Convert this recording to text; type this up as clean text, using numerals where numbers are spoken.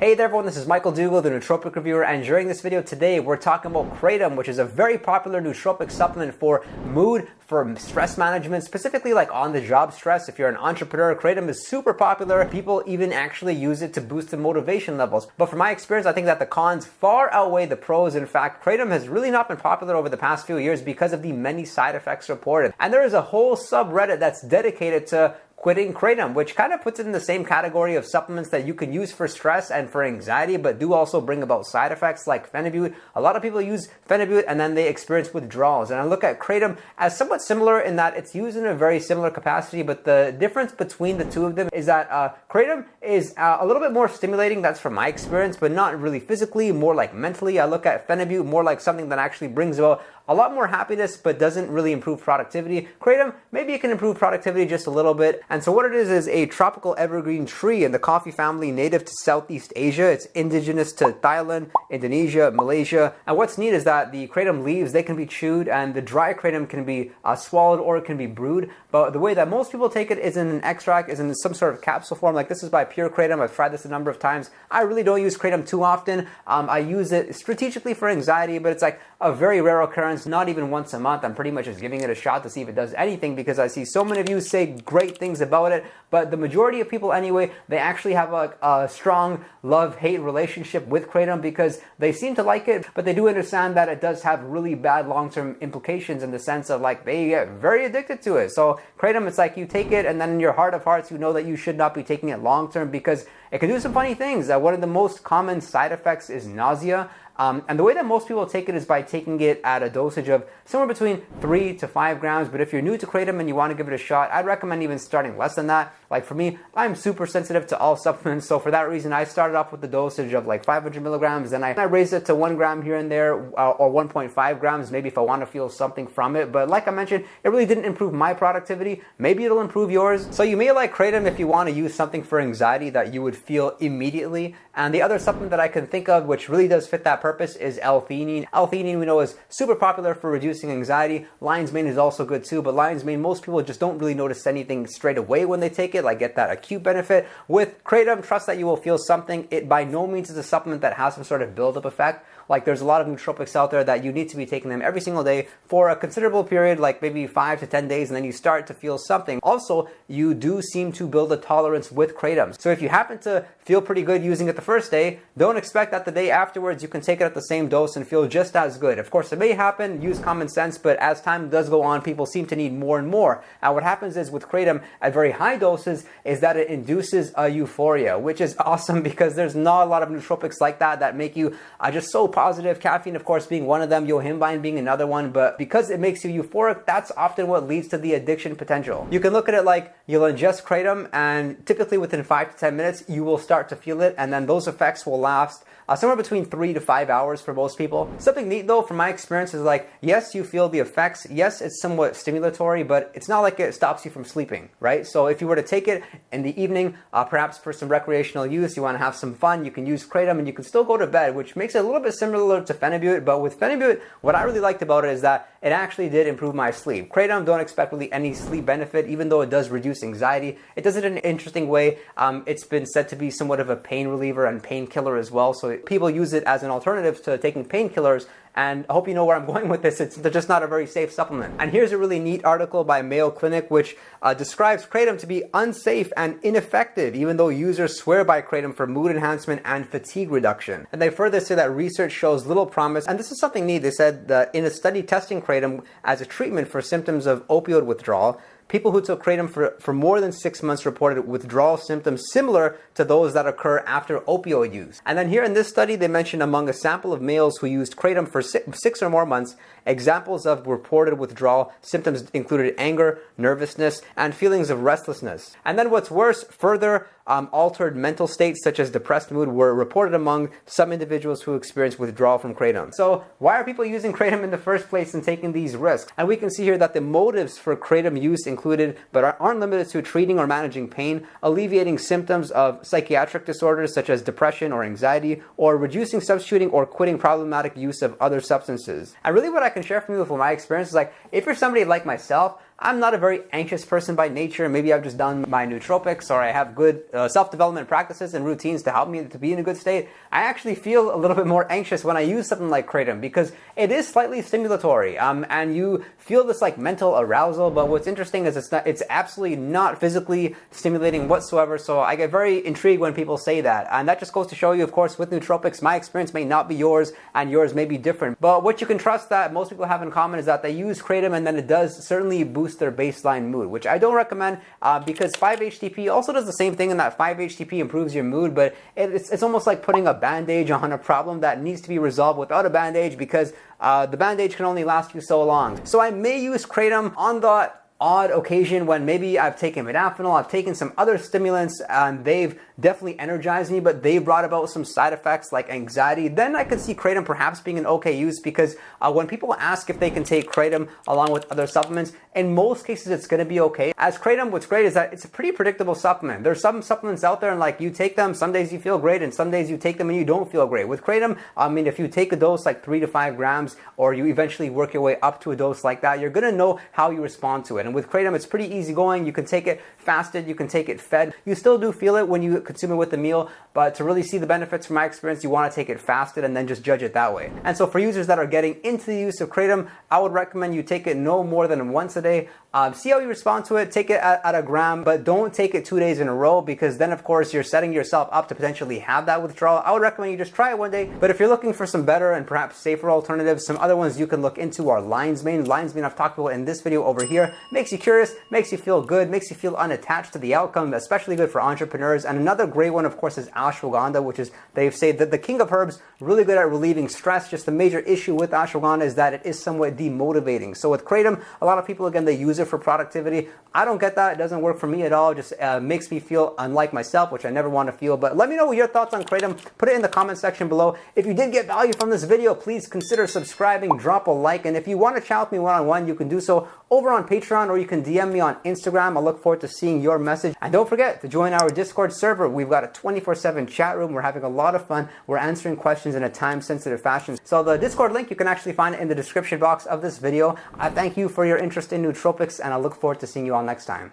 Hey there everyone, this is Michael Dougal, the Nootropic Reviewer, and during this video today we're talking about Kratom, which is a very popular nootropic supplement for mood, for stress management, specifically like on-the-job stress. If you're an entrepreneur, Kratom is super popular. People even actually use it to boost the motivation levels. But from my experience, I think that the cons far outweigh the pros. In fact, Kratom has really not been popular over the past few years because of the many side effects reported. And there is a whole subreddit that's dedicated to quitting Kratom, which kind of puts it in the same category of supplements that you can use for stress and for anxiety, but do also bring about side effects like phenibut. A lot of people use phenibut and then they experience withdrawals. And I look at Kratom as somewhat similar in that it's used in a very similar capacity, but the difference between the two of them is that Kratom is a little bit more stimulating. That's from my experience, but not really physically, more like mentally. I look at phenibut more like something that actually brings about a lot more happiness, but doesn't really improve productivity. Kratom, maybe it can improve productivity just a little bit. And so what it is a tropical evergreen tree in the coffee family native to Southeast Asia. It's indigenous to Thailand, Indonesia, Malaysia. And what's neat is that the Kratom leaves, they can be chewed, and the dry Kratom can be swallowed or it can be brewed. But the way that most people take it is in an extract, is in some sort of capsule form. Like this is by Pure Kratom. I've tried this a number of times. I really don't use Kratom too often. I use it strategically for anxiety, but it's like a very rare occurrence. Not even once a month. I'm pretty much just giving it a shot to see if it does anything because I see so many of you say great things about it, but the majority of people anyway, they actually have a strong love-hate relationship with Kratom because they seem to like it, but they do understand that it does have really bad long-term implications in the sense of like they get very addicted to it. So Kratom, it's like you take it and then in your heart of hearts you know that you should not be taking it long-term because it can do some funny things. One of the most common side effects is nausea. And the way that most people take it is by taking it at a dosage of somewhere between 3 to 5 grams. But if you're new to Kratom and you want to give it a shot, I'd recommend even starting less than that. Like for me, I'm super sensitive to all supplements. So for that reason, I started off with the dosage of like 500 milligrams. Then I raised it to 1 gram here and there or 1.5 grams, maybe if I want to feel something from it. But like I mentioned, it really didn't improve my productivity. Maybe it'll improve yours. So you may like Kratom if you want to use something for anxiety that you would feel immediately. And the other supplement that I can think of, which really does fit that purpose, is L-theanine. L-theanine we know is super popular for reducing anxiety. Lion's mane is also good too, but lion's mane, most people just don't really notice anything straight away when they take it, like get that acute benefit. With Kratom, trust that you will feel something. It by no means is a supplement that has some sort of build-up effect. Like there's a lot of nootropics out there that you need to be taking them every single day for a considerable period, like maybe 5 to 10 days, and then you start to feel something. Also, you do seem to build a tolerance with Kratom. So if you happen to feel pretty good using it the first day, don't expect that the day afterwards you can take it at the same dose and feel just as good. Of course, it may happen, use common sense, but as time does go on, people seem to need more and more. And what happens is with Kratom at very high doses is that it induces a euphoria, which is awesome because there's not a lot of nootropics like that make you just so positive. Caffeine, of course, being one of them, yohimbine being another one, but because it makes you euphoric, that's often what leads to the addiction potential. You can look at it like you'll ingest Kratom and typically within 5 to 10 minutes, you will start to feel it, and then those effects will last somewhere between 3 to 5 hours for most people. Something neat though from my experience is like, yes, you feel the effects. Yes, it's somewhat stimulatory, but it's not like it stops you from sleeping, right? So if you were to take it in the evening, perhaps for some recreational use, you want to have some fun, you can use Kratom and you can still go to bed, which makes it a little bit similar to phenibut. But with phenibut, what I really liked about it is that it actually did improve my sleep. Kratom, don't expect really any sleep benefit, even though it does reduce anxiety. It does it in an interesting way. It's been said to be somewhat of a pain reliever and painkiller as well. So people use it as an alternative to taking painkillers. And I hope you know where I'm going with this. It's just not a very safe supplement. And here's a really neat article by Mayo Clinic which describes Kratom to be unsafe and ineffective, even though users swear by Kratom for mood enhancement and fatigue reduction. And they further say that research shows little promise. And this is something neat. They said that in a study testing Kratom as a treatment for symptoms of opioid withdrawal, people who took Kratom for more than 6 months reported withdrawal symptoms similar to those that occur after opioid use. And then here in this study, they mentioned among a sample of males who used Kratom for 6 or more months, examples of reported withdrawal symptoms included anger, nervousness, and feelings of restlessness. And then what's worse, further altered mental states such as depressed mood were reported among some individuals who experienced withdrawal from Kratom. So why are people using Kratom in the first place and taking these risks? And we can see here that the motives for Kratom use included, but aren't limited to, treating or managing pain, alleviating symptoms of psychiatric disorders such as depression or anxiety, or reducing, substituting, or quitting problematic use of other substances. And really what I can share from you from my experience is like, if you're somebody like myself, I'm not a very anxious person by nature. Maybe I've just done my nootropics, or I have good self-development practices and routines to help me to be in a good state. I actually feel a little bit more anxious when I use something like Kratom because it is slightly stimulatory, and you feel this like mental arousal. But what's interesting is it's absolutely not physically stimulating whatsoever. So I get very intrigued when people say that, and that just goes to show you, of course, with nootropics, my experience may not be yours, and yours may be different. But what you can trust that most people have in common is that they use Kratom, and then it does certainly boost their baseline mood, which I don't recommend because 5-HTP also does the same thing in that 5-HTP improves your mood, but it's almost like putting a bandage on a problem that needs to be resolved without a bandage, because the bandage can only last you so long. So I may use Kratom on the odd occasion when maybe I've taken modafinil, I've taken some other stimulants, and they've definitely energized me, but they brought about some side effects like anxiety. Then I could see Kratom perhaps being an okay use, because when people ask if they can take Kratom along with other supplements, in most cases it's going to be okay. As Kratom, what's great is that it's a pretty predictable supplement. There's some supplements out there and like you take them, some days you feel great, and some days you take them and you don't feel great. With Kratom, I mean, if you take a dose like 3 to 5 grams, or you eventually work your way up to a dose like that, you're going to know how you respond to it. And with Kratom, it's pretty easy going. You can take it fasted, you can take it fed. You still do feel it when you consume it with a meal, but to really see the benefits from my experience, you want to take it fasted and then just judge it that way. And so for users that are getting into the use of Kratom, I would recommend you take it no more than once a day. See how you respond to it. Take it at a gram, but don't take it 2 days in a row, because then of course you're setting yourself up to potentially have that withdrawal. I would recommend you just try it one day, but if you're looking for some better and perhaps safer alternatives, some other ones you can look into are Lion's Mane. Lion's Mane I've talked about in this video over here. Makes you curious, makes you feel good, makes you feel unattached to the outcome, especially good for entrepreneurs. And another great one, of course, is ashwagandha, which is, they say that the king of herbs, really good at relieving stress. Just the major issue with ashwagandha is that it is somewhat demotivating. So with Kratom, a lot of people, again, they use it for productivity. I don't get that. It doesn't work for me at all. It just makes me feel unlike myself, which I never want to feel. But let me know your thoughts on Kratom. Put it in the comment section below. If you did get value from this video, please consider subscribing, drop a like, and if you want to chat with me one-on-one, you can do so over on Patreon, or you can DM me on Instagram. I look forward to seeing your message. And don't forget to join our Discord server. We've got a 24/7 chat room. We're having a lot of fun. We're answering questions in a time-sensitive fashion. So the Discord link, you can actually find it in the description box of this video. I thank you for your interest in nootropics, and I look forward to seeing you all next time.